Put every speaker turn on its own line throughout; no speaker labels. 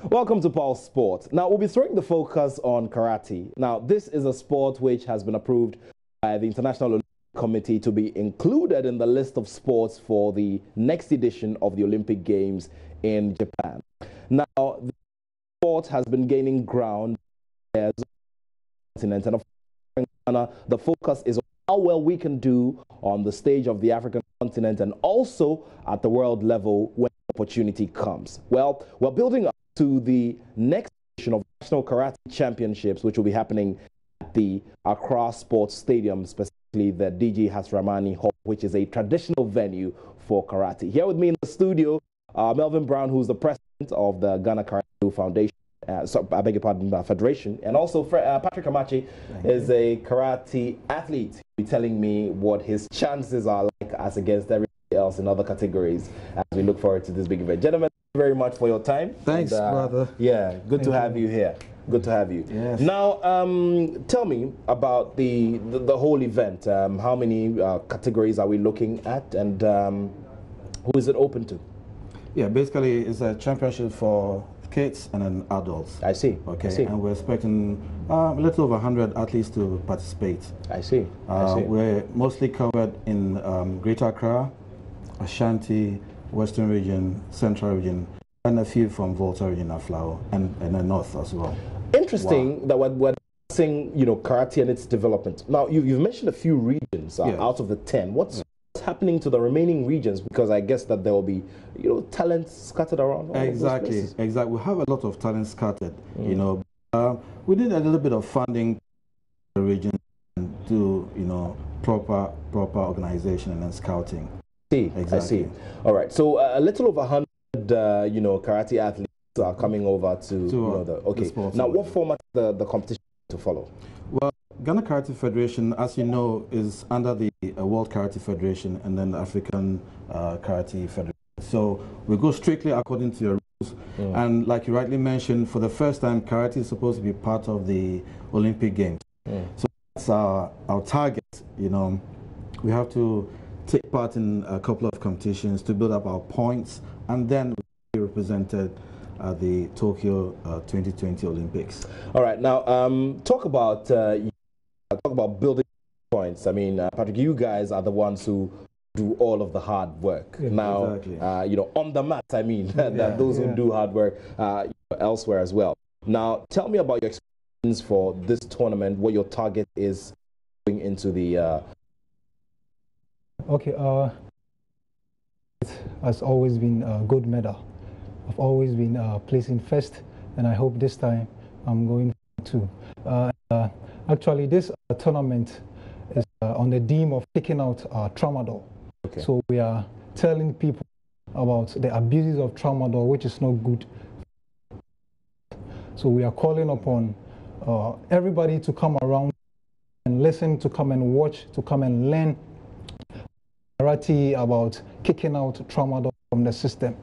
Welcome to Pulse Sport. Now, we'll be throwing the focus on karate. Now, this is a sport which has been approved by the International Olympic Committee to be included in the list of sports for the next edition of the Olympic Games in Japan. Now, the sport has been gaining ground as a continent, and of course, the focus is on how well we can do on the stage of the African continent and also at the world level when opportunity comes. Well, we're building up to the next edition of National Karate Championships, which will be happening at the Accra Sports Stadium, specifically the DG Hasramani Hall, which is a traditional venue for karate. Here with me in the studio, Melvin Brown, who's the president of the Ghana Karate Foundation, I beg your pardon, Federation, and also Patrick Amachi is a karate athlete. He'll be telling me what his chances are like as against everybody else in other categories as we look forward to this big event. Gentlemen, thank you very much for your time.
Thanks, brother.
Yeah, good to have you here. Good to have you.
Yes.
Now, tell me about the whole event. How many categories are we looking at, and who is it open to?
Yeah, basically it's a championship for kids and then adults.
I see.
Okay,
I see.
And we're expecting a little over 100 athletes to participate.
I see. I see.
We're mostly covered in Greater Accra, Ashanti, Western region, Central region, and a few from Volta region, Aflao, and the North as well.
Interesting that we're discussing, karate and its development. Now, you've mentioned a few regions out of the 10. What's happening to the remaining regions? Because I guess that there will be, talents scattered around.
Exactly. We have a lot of talent scattered. We did a little bit of funding the region and do, proper organization and then scouting.
I see. All right. So a little over 100, karate athletes are coming over to the now, what format the competition to follow?
Well, Ghana Karate Federation, as you know, is under the World Karate Federation and then the African Karate Federation. So we go strictly according to your rules. And like you rightly mentioned, for the first time, karate is supposed to be part of the Olympic Games. So that's our target. We have to take part in a couple of competitions to build up our points, and then be represented at the Tokyo 2020 Olympics. All right,
now talk about building points. I mean, Patrick, you guys are the ones who do all of the hard work. Now, on the mat, I mean, those who do hard work elsewhere as well. Now, tell me about your experience for this tournament, what your target is going into the...
Okay, it has always been a gold medal. I've always been placing first, and I hope this time I'm going to. Actually, this tournament is on the theme of taking out tramadol. Okay. So we are telling people about the abuses of tramadol, which is not good. So we are calling upon everybody to come around and listen, to come and watch, to come and learn karate about kicking out tramadol from the system.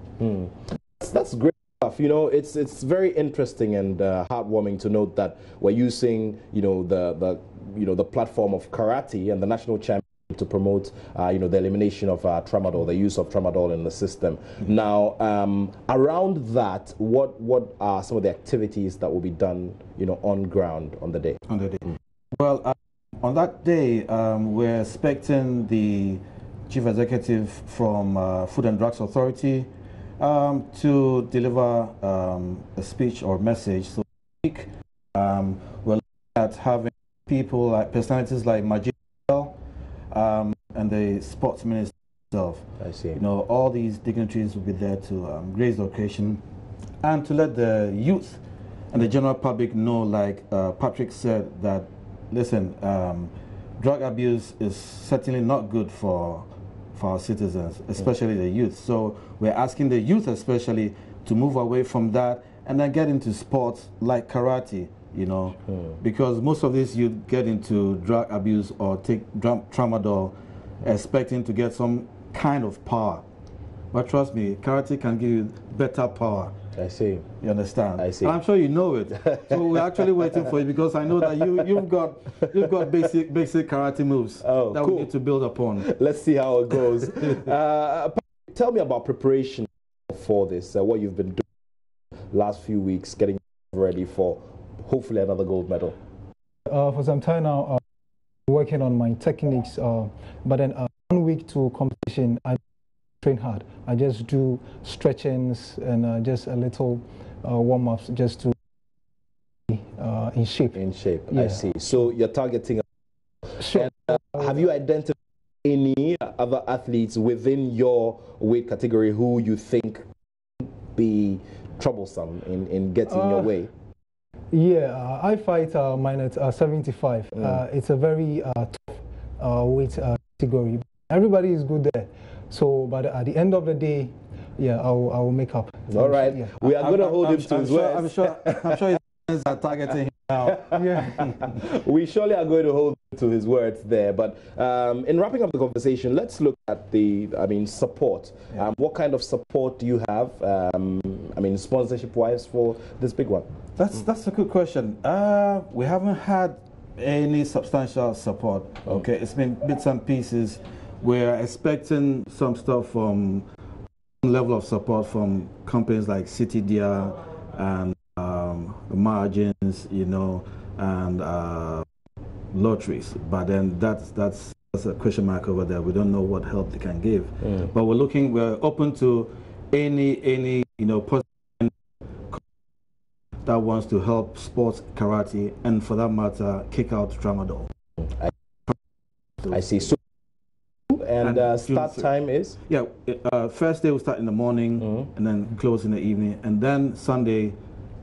That's great stuff. It's very interesting and heartwarming to note that we're using, the platform of karate and the national championship to promote, the elimination of tramadol, the use of tramadol in the system. Now, around that, what are some of the activities that will be done, on ground on the day?
Well, on that day, we're expecting the Chief Executive from Food and Drugs Authority to deliver a speech or message. So we're looking at having people like personalities like Majid and the sports minister himself.
I see.
All these dignitaries will be there to grace the occasion and to let the youth and the general public know, like Patrick said, that listen, drug abuse is certainly not good for our citizens, especially the youth. So we're asking the youth especially to move away from that and then get into sports like karate, because most of these youth get into drug abuse or take tramadol expecting to get some kind of power. But trust me, karate can give you better power.
I see.
You understand?
I see.
And I'm sure you know it. So we're actually waiting for you because I know that you've got basic karate moves that we need to build upon.
Let's see how it goes. Tell me about preparation for this. What you've been doing last few weeks getting ready for hopefully another gold medal?
For some time now, working on my techniques, but then 1 week to competition, I train hard. I just do stretchings and just a little warm-ups just to be in shape.
In shape,
yeah.
I see. So you're targeting.
Sure.
And, have you identified any other athletes within your weight category who you think be troublesome in getting your way?
Yeah, I fight minus 75. It's a very tough weight category. Everybody is good there. So, but at the end of the day, yeah, I will make up.
All right.
Yeah.
We are going to hold him to his word.
I'm sure his fans are targeting him now.
Yeah.
We surely are going to hold him to his words there. But in wrapping up the conversation, let's look at the, support.
Yeah.
What kind of support do you have, sponsorship-wise for this big one?
That's a good question. We haven't had any substantial support. Okay, it's been bits and pieces. We're expecting some stuff from level of support from companies like City Dia and margins, and lotteries. But then that's a question mark over there. We don't know what help they can give. But we're open to any positive that wants to help sports karate and for that matter kick out tramadol.
I see. So and start time is?
Yeah, first day we start in the morning and then close in the evening, and then Sunday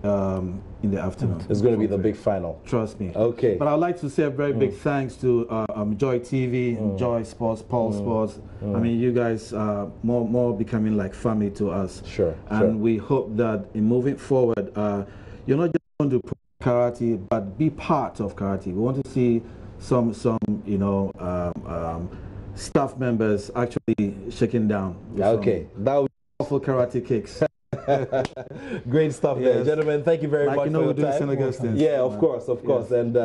in the afternoon.
It's going to be the big final.
Trust me.
Okay.
But I'd like to say a very big thanks to Joy TV, Joy Sports, Paul Sports. I mean, you guys are more becoming like family to us.
Sure.
And we hope that in moving forward, you're not just going to promote karate, but be part of karate. We want to see some staff members actually shaking down.
Okay. That would
be powerful karate kicks.
Great stuff there, gentlemen. Thank you very much for your time.
St. Augustine's.
Yeah, of course. And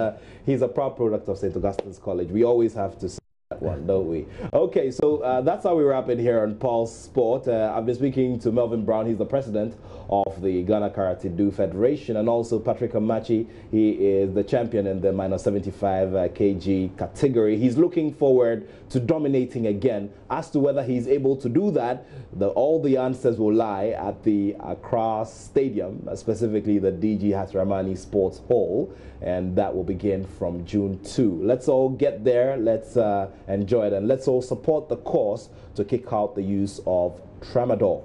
he's a proud product of St. Augustine's College. We always have to say that one, don't we? Okay, so that's how we wrap it here on Pulse Sport. I've been speaking to Melvin Brown. He's the president of the Ghana Karate Do Federation, and also Patrick Amachi. He is the champion in the minus 75 kg category. He's looking forward to dominating again. As to whether he's able to do that, all the answers will lie at the Accra Stadium, specifically the DG Hasramani Sports Hall, and that will begin from June 2. Let's all get there, let's enjoy it, and let's all support the cause to kick out the use of tramadol.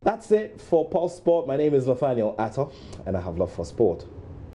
That's it for Pulse Sport. My name is Nathaniel Atto, and I have love for sport.